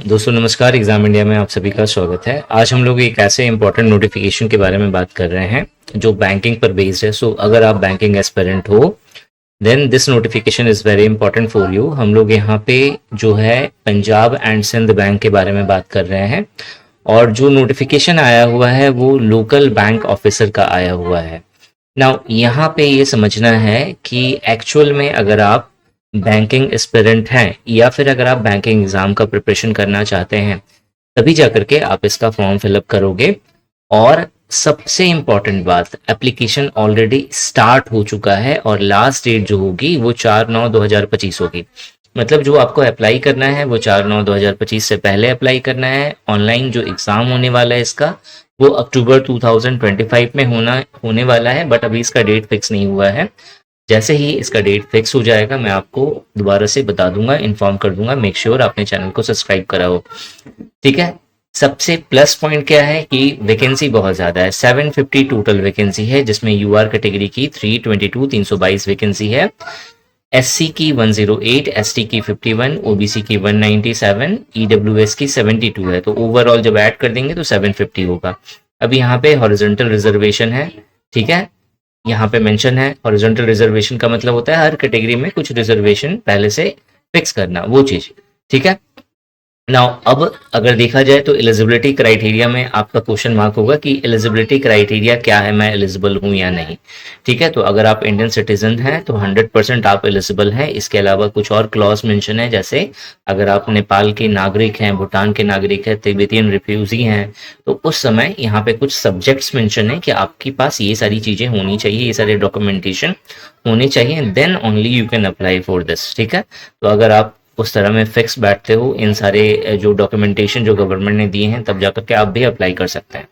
दोस्तों नमस्कार। Exam India में आप सभी का स्वागत है। आज हम लोग एक ऐसे इंपॉर्टेंट नोटिफिकेशन के बारे में बात कर रहे हैं जो बैंकिंग पर बेस्ड है। सो अगर आप बैंकिंग एस्पिरेंट हो then this notification is very important for you. हम लोग यहाँ पे जो है पंजाब एंड सिंध बैंक के बारे में बात कर रहे हैं और जो नोटिफिकेशन आया हुआ है वो लोकल बैंक ऑफिसर का आया हुआ है। नाउ यहाँ पे ये समझना है कि एक्चुअल में अगर आप बैंकिंग एस्पिरेंट हैं या फिर अगर आप बैंकिंग एग्जाम का प्रिपरेशन करना चाहते हैं तभी जाकर के आप इसका फॉर्म फिलअप करोगे। और सबसे इम्पॉर्टेंट बात, एप्लीकेशन ऑलरेडी स्टार्ट हो चुका है और लास्ट डेट जो होगी वो 4/9/2025 होगी। मतलब जो आपको अप्लाई करना है वो 4/9/2025 से पहले अप्लाई करना है। ऑनलाइन जो एग्जाम होने वाला है इसका वो अक्टूबर 2025 में होने वाला है, बट अभी इसका डेट फिक्स नहीं हुआ है। जैसे ही इसका डेट फिक्स हो जाएगा मैं आपको दोबारा से बता दूंगा, इन्फॉर्म कर दूंगा। मेक श्योर आपने चैनल को सब्सक्राइब करा हो, ठीक है। सबसे प्लस पॉइंट क्या है कि वैकेंसी बहुत ज्यादा है। 750 टोटल वैकेंसी है जिसमें यूआर कैटेगरी की 322 वैकेंसी है, एससी की 108, एसटी की 51, ओबीसी की 197, ईडब्ल्यूएस की 72 है। तो ओवरऑल जब ऐड कर देंगे तो 750 होगा। अभी यहाँ पे हॉरिजॉन्टल रिजर्वेशन है, ठीक है। यहाँ पे मेंशन है हॉरिजॉन्टल रिजर्वेशन का मतलब होता है हर कैटेगरी में कुछ रिजर्वेशन पहले से फिक्स करना, वो चीज, ठीक है। नाउ अब अगर देखा जाए तो एलिजिबिलिटी क्राइटेरिया में आपका क्वेश्चन मार्क होगा कि एलिजिबिलिटी क्राइटेरिया क्या है, मैं एलिजिबल हूं या नहीं, ठीक है। तो अगर आप इंडियन सिटीजन हैं तो 100% आप एलिजिबल हैं। इसके अलावा कुछ और क्लॉज मेंशन है, जैसे अगर आप नेपाल के नागरिक हैं, भूटान के नागरिक हैं, तिब्बतियन रिफ्यूजी हैं, तो उस समय यहाँ पे कुछ सब्जेक्ट्स मेंशन है कि आपके पास ये सारी चीजें होनी चाहिए, ये सारे डॉक्यूमेंटेशन होने चाहिए, then only you can apply for this, ठीक है। तो अगर आप उस तरह में फिक्स बैठते हो इन सारे जो डॉक्यूमेंटेशन जो गवर्नमेंट ने दिए हैं तब जाकर के आप भी अप्लाई कर सकते हैं,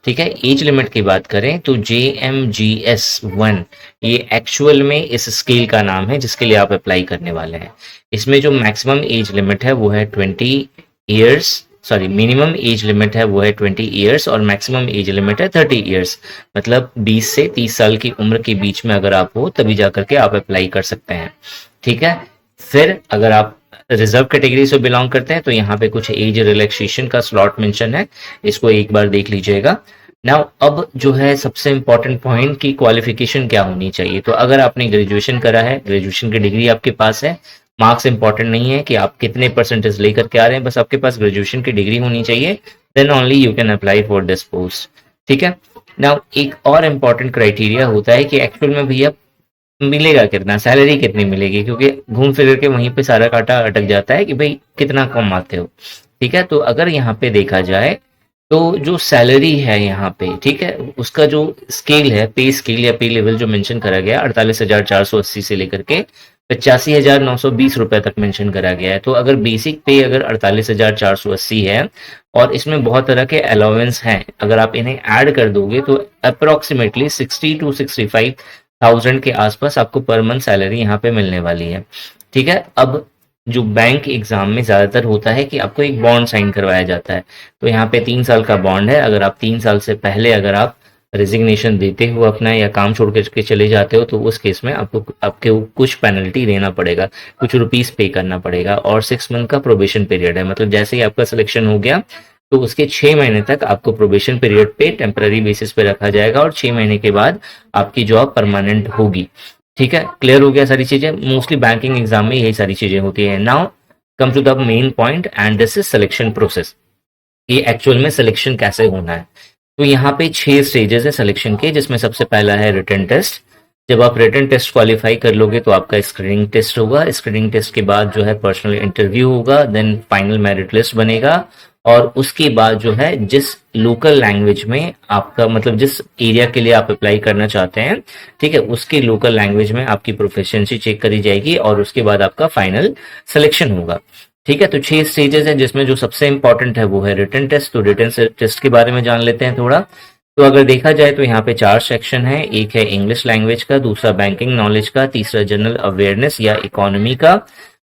ठीक है। एज लिमिट की बात करें तो JMGS1 ये एक्चुअल में इस स्केल का नाम है जिसके लिए आप अप्लाई करने वाले हैं। इसमें जो मैक्सिमम एज लिमिट है वो है 20 years, sorry minimum age limit है वो है 20 ईयर्स और मैक्सिमम एज लिमिट है 30 ईयर्स। मतलब 20 से 30 साल की उम्र के बीच में अगर आप हो तभी जाकर के आप अप्लाई कर सकते हैं, ठीक है। फिर अगर आप रिजर्व कैटेगरी से बिलोंग करते हैं तो यहाँ पे कुछ एज रिलैक्सेशन का स्लॉट मेंशन है, इसको एक बार देख लीजिएगा। नाउ अब जो है सबसे इंपॉर्टेंट पॉइंट की क्वालिफिकेशन क्या होनी चाहिए। तो अगर आपने ग्रेजुएशन करा है, ग्रेजुएशन की डिग्री आपके पास है, मार्क्स इंपॉर्टेंट नहीं है कि आप कितने परसेंटेज लेकर के आ रहे हैं, बस आपके पास ग्रेजुएशन की डिग्री होनी चाहिए, then only you can apply for this post, ठीक है। नाउ एक और इम्पॉर्टेंट क्राइटेरिया होता है कि एक्चुअल में भैया मिलेगा कितना, सैलरी कितनी मिलेगी, क्योंकि घूम फिर के वहीं पे सारा कांटा अटक जाता है कि भाई कितना कमाते हो, ठीक है। तो अगर यहाँ पे देखा जाए तो जो सैलरी है यहाँ पे, ठीक है, उसका जो स्केल है, पे स्केल या पे लेवल जो मेंशन करा गया 48,480 से लेकर के 85,920 रुपए तक मेंशन करा गया है। तो अगर बेसिक पे अगर 48,480 है और इसमें बहुत तरह के अलाउंस हैं, अगर आप इन्हें ऐड कर दोगे तो अप्रोक्सीमेटली 60 to 65,000 के आसपास आपको पर मंथ सैलरी यहाँ पे मिलने वाली है, ठीक है। अब जो बैंक एग्जाम में ज्यादातर होता है कि आपको एक बॉन्ड साइन करवाया जाता है, तो यहाँ पे 3 साल का बॉन्ड है। अगर आप 3 साल से पहले अगर आप रेजिग्नेशन देते हो अपना या काम छोड़ के चले जाते हो तो उस केस में आपको कुछ पेनल्टी देना पड़ेगा, कुछ रुपीस पे करना पड़ेगा। और 6 मंथ का प्रोबेशन पीरियड है, मतलब जैसे ही आपका सिलेक्शन हो गया तो उसके 6 महीने तक आपको प्रोबेशन पीरियड पे टेम्पररी बेसिस पे रखा जाएगा और 6 महीने के बाद आपकी जॉब परमानेंट होगी, ठीक है। क्लियर हो गया सारी चीजें। मोस्टली बैंकिंग एग्जाम में यही सारी चीजें होती है। Now come to the main point and this is selection process, ये एक्चुअल में सिलेक्शन कैसे होना है। तो यहाँ पे 6 स्टेजेस है सिलेक्शन के, जिसमें सबसे पहला है रिटन टेस्ट। जब आप रिटन टेस्ट क्वालिफाई कर लोगे तो आपका स्क्रीनिंग टेस्ट होगा। स्क्रीनिंग टेस्ट के बाद जो है पर्सनल इंटरव्यू होगा, देन फाइनल मेरिट लिस्ट बनेगा और उसके बाद जो है जिस लोकल लैंग्वेज में आपका, मतलब जिस एरिया के लिए आप अप्लाई करना चाहते हैं, ठीक है, उसके लोकल लैंग्वेज में आपकी प्रोफिशिएंसी चेक करी जाएगी और उसके बाद आपका फाइनल सिलेक्शन होगा, ठीक है। तो 6 स्टेजेस हैं जिसमें जो सबसे इंपॉर्टेंट है वो है रिटन टेस्ट। तो रिटन टेस्ट के बारे में जान लेते हैं थोड़ा। तो अगर देखा जाए तो यहाँ पे 4 सेक्शन है। एक है इंग्लिश लैंग्वेज का, दूसरा बैंकिंग नॉलेज का, तीसरा जनरल अवेयरनेस या इकोनॉमी का,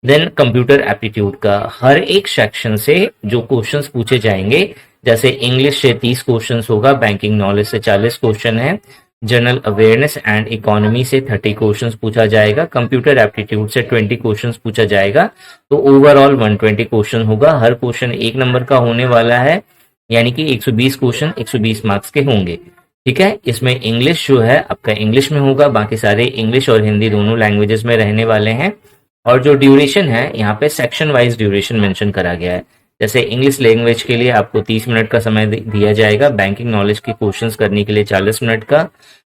देन कंप्यूटर एप्टीट्यूड का। हर एक सेक्शन से जो क्वेश्चंस पूछे जाएंगे, जैसे इंग्लिश से 30 क्वेश्चंस होगा, बैंकिंग नॉलेज से 40 क्वेश्चन है, जनरल अवेयरनेस एंड इकोनॉमी से 30 क्वेश्चंस पूछा जाएगा, कंप्यूटर एप्टीट्यूड से 20 क्वेश्चंस पूछा जाएगा। तो ओवरऑल 120 क्वेश्चन होगा, हर क्वेश्चन 1 नंबर का होने वाला है, यानी कि 120 क्वेश्चन 120 मार्क्स के होंगे। ठीक है, इसमें इंग्लिश जो है आपका इंग्लिश में होगा, बाकी सारे इंग्लिश और हिंदी दोनों लैंग्वेजेस में रहने वाले हैं। और जो ड्यूरेशन है यहाँ पे सेक्शन वाइज ड्यूरेशन मेंशन करा गया है। जैसे इंग्लिश लैंग्वेज के लिए आपको 30 मिनट का समय दिया जाएगा, बैंकिंग नॉलेज के क्वेश्चंस करने के लिए 40 मिनट का,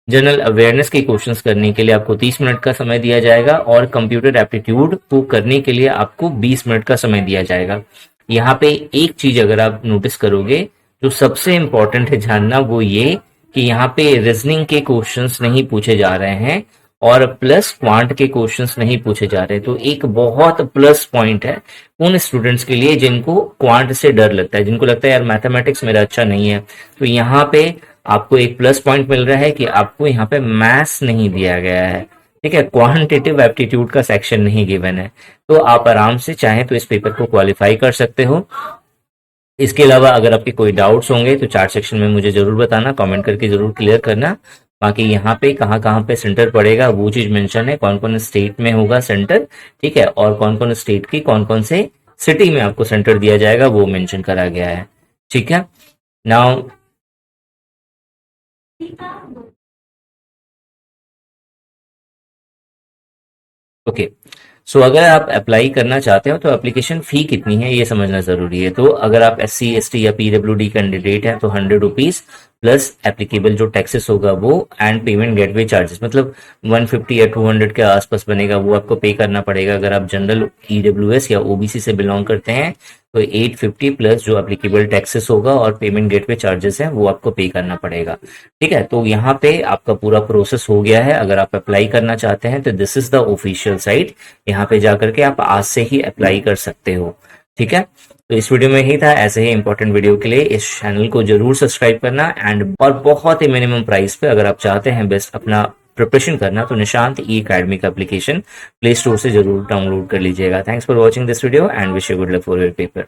जनरल अवेयरनेस के क्वेश्चंस करने के लिए आपको 30 मिनट का समय दिया जाएगा, और कंप्यूटर एप्टीट्यूड को करने के लिए आपको 20 मिनट का समय दिया जाएगा। यहाँ पे एक चीज अगर आप नोटिस करोगे जो सबसे इंपॉर्टेंट है जानना, वो ये कि यहाँ पे रीजनिंग के क्वेश्चंस नहीं पूछे जा रहे हैं और प्लस क्वांट के क्वेश्चंस नहीं पूछे जा रहे। तो एक बहुत प्लस पॉइंट है उन स्टूडेंट्स के लिए जिनको क्वांट से डर लगता है, जिनको लगता है यार मैथमेटिक्स मेरा अच्छा नहीं है। तो यहाँ पे आपको एक प्लस पॉइंट मिल रहा है कि आपको यहाँ पे मैथ्स नहीं दिया गया है। ठीक है, क्वांटिटेटिव एप्टीट्यूड का सेक्शन नहीं गिवन है, तो आप आराम से चाहें तो इस पेपर को क्वालिफाई कर सकते हो। इसके अलावा अगर आपके कोई डाउट्स होंगे तो चार्ट सेक्शन में मुझे जरूर बताना, कमेंट करके जरूर क्लियर करना। बाकी यहाँ पे कहाँ कहाँ पे सेंटर पड़ेगा वो चीज मेंशन है, कौन कौन स्टेट में होगा सेंटर, ठीक है, और कौन कौन स्टेट की कौन कौन से सिटी में आपको सेंटर दिया जाएगा वो मेंशन करा गया है। ठीक है, नाउ ओके, सो अगर आप अप्लाई करना चाहते हो तो एप्लीकेशन फी कितनी है ये समझना जरूरी है। तो अगर आप SC ST या PWD कैंडिडेट है तो 100 रुपीज प्लस एप्लीकेबल जो टैक्सेस होगा वो, एंड पेमेंट गेटवे चार्जेस मतलब 150 या 200 के आसपास बनेगा, वो आपको पे करना पड़ेगा। अगर आप जनरल EWS या OBC से बिलोंग करते हैं तो 850 प्लस जो एप्लीकेबल टैक्सेस होगा और पेमेंट गेटवे चार्जेस हैं वो आपको पे करना पड़ेगा। ठीक है, तो यहाँ पे आपका पूरा प्रोसेस हो गया है। अगर आप अप्लाई करना चाहते हैं तो this is the official site, यहाँ पे जाकर के आप आज से ही अप्लाई कर सकते हो। ठीक है, तो इस वीडियो में ही था। ऐसे ही इंपॉर्टेंट वीडियो के लिए इस चैनल को जरूर सब्सक्राइब करना, एंड और बहुत ही मिनिमम प्राइस पे अगर आप चाहते हैं बेस्ट अपना प्रिपरेशन करना तो निशांत ई अकेडमी का एप्लीकेशन प्ले स्टोर से जरूर डाउनलोड कर लीजिएगा। Thanks for watching this video and wish you good luck for your paper.